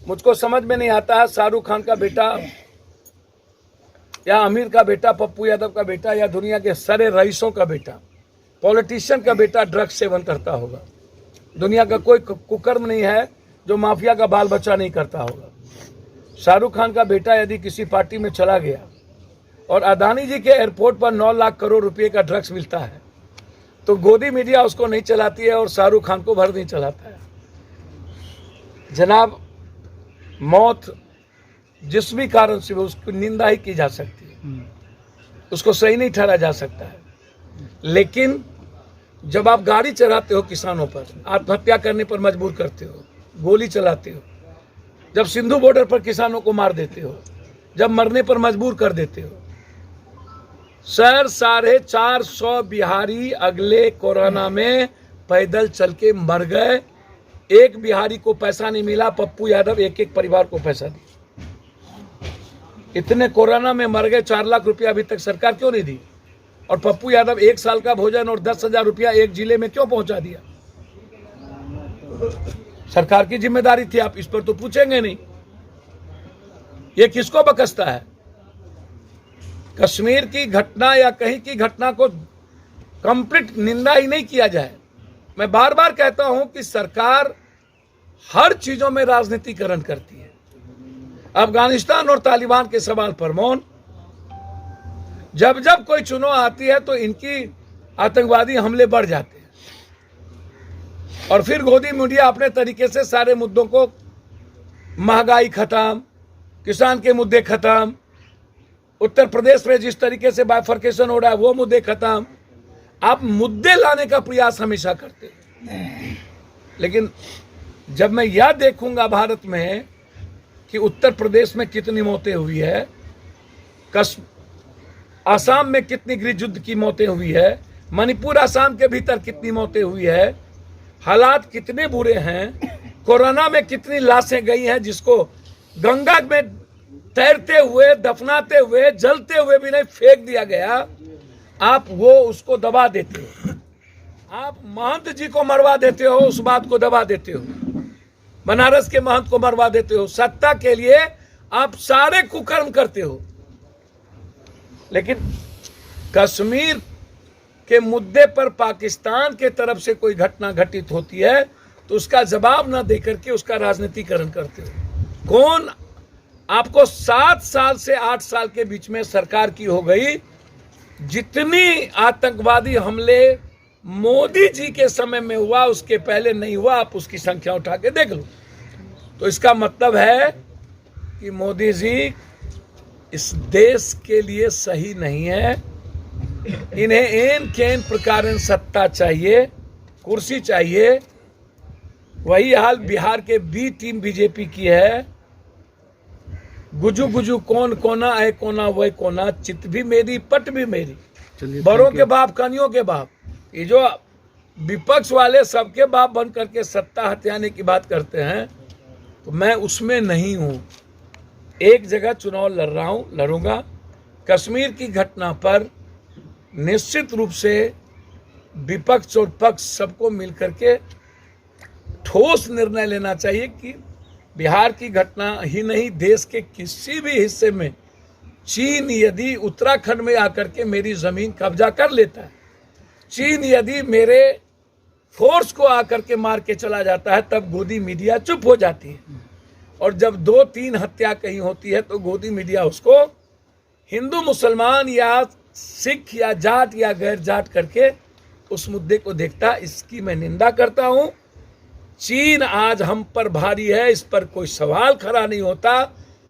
मुझको समझ में नहीं आता है शाहरुख खान का बेटा या आमिर का बेटा, पप्पू यादव का बेटा या दुनिया के सारे रईसों का बेटा, पॉलिटिशियन का बेटा ड्रग्स सेवन करता होगा। दुनिया का कोई कुकर्म नहीं है जो माफिया का बाल बच्चा नहीं करता होगा। शाहरुख खान का बेटा यदि किसी पार्टी में चला गया और अदानी जी के एयरपोर्ट पर 9 लाख करोड़ रुपए का ड्रग्स मिलता है तो गोदी मीडिया उसको नहीं चलाती है और शाहरुख खान को भर नहीं चलाता है। जनाब, मौत जिस भी कारण से उसकी निंदा ही की जा सकती है, उसको सही नहीं ठहरा जा सकता है। लेकिन जब आप गाड़ी चलाते हो किसानों पर, आत्महत्या करने पर मजबूर करते हो, गोली चलाते हो, जब सिंधु बॉर्डर पर किसानों को मार देते हो, जब मरने पर मजबूर कर देते हो। सर 450 बिहारी अगले कोरोना में पैदल चल के मर गए। एक बिहारी को पैसा नहीं मिला, पप्पू यादव एक परिवार को पैसा दिया। इतने कोरोना में मर गए, 4 लाख रुपया अभी तक सरकार क्यों नहीं दी? और पप्पू यादव 1 साल का भोजन और 10,000 रुपया एक जिले में क्यों पहुंचा दिया? सरकार की जिम्मेदारी थी, आप इस पर तो पूछेंगे नहीं। ये किसको बकसता है? कश्मीर की घटना या कहीं की घटना को कंप्लीट निंदा ही नहीं किया जाए। मैं बार बार कहता हूं कि सरकार हर चीजों में राजनीतिकरण करती है। अफगानिस्तान और तालिबान के सवाल पर मौन, जब जब कोई चुनाव आती है तो इनकी आतंकवादी हमले बढ़ जाते हैं और फिर गोदी मीडिया अपने तरीके से सारे मुद्दों को, महंगाई खत्म, किसान के मुद्दे खत्म, उत्तर प्रदेश में जिस तरीके से बाइफर्केशन हो रहा है वो मुद्दे खत्म। आप मुद्दे लाने का प्रयास हमेशा करते हैं। लेकिन जब मैं यह देखूंगा भारत में कि उत्तर प्रदेश में कितनी मौतें हुई है, आसाम में कितनी गृह युद्ध की मौतें हुई है, मणिपुर आसाम के भीतर कितनी मौतें हुई है, हालात कितने बुरे हैं, कोरोना में कितनी लाशें गई हैं जिसको गंगा में तैरते हुए, दफनाते हुए, जलते हुए भी नहीं फेंक दिया गया, आप वो उसको दबा देते हो। आप महंत जी को मरवा देते हो, उस बात को दबा देते हो। बनारस के महंत को मरवा देते हो। सत्ता के लिए आप सारे कुकर्म करते हो। लेकिन कश्मीर के मुद्दे पर पाकिस्तान के तरफ से कोई घटना घटित होती है तो उसका जवाब ना देकर के उसका राजनीतिकरण करते हो। कौन आपको 7 साल से 8 साल के बीच में सरकार की हो गई, जितनी आतंकवादी हमले मोदी जी के समय में हुआ उसके पहले नहीं हुआ। आप उसकी संख्या उठा के देख लो। तो इसका मतलब है कि मोदी जी इस देश के लिए सही नहीं है। इन्हें एन केन प्रकार सत्ता चाहिए, कुर्सी चाहिए। वही हाल बिहार के बी टीम बीजेपी की है। गुजू गुजू कौन कोना है कोना वह कोना, चित भी मेरी पट भी मेरी, बड़ों के बाप कनियों के बाप। ये जो विपक्ष वाले सबके बाप बन करके सत्ता हथियाने की बात करते हैं तो मैं उसमें नहीं हूं। एक जगह चुनाव लड़ रहा हूं, लड़ूंगा। कश्मीर की घटना पर निश्चित रूप से विपक्ष और पक्ष सबको मिलकर के ठोस निर्णय लेना चाहिए कि बिहार की घटना ही नहीं, देश के किसी भी हिस्से में चीन यदि उत्तराखंड में आकर के मेरी जमीन कब्जा कर लेता है, चीन यदि मेरे फोर्स को आकर के मार के चला जाता है, तब गोदी मीडिया चुप हो जाती है। और जब 2-3 हत्या कहीं होती है तो गोदी मीडिया उसको हिंदू मुसलमान या सिख या जाट या गैर जाट करके उस मुद्दे को देखता। इसकी मैं निंदा करता हूं। चीन आज हम पर भारी है, इस पर कोई सवाल खड़ा नहीं होता।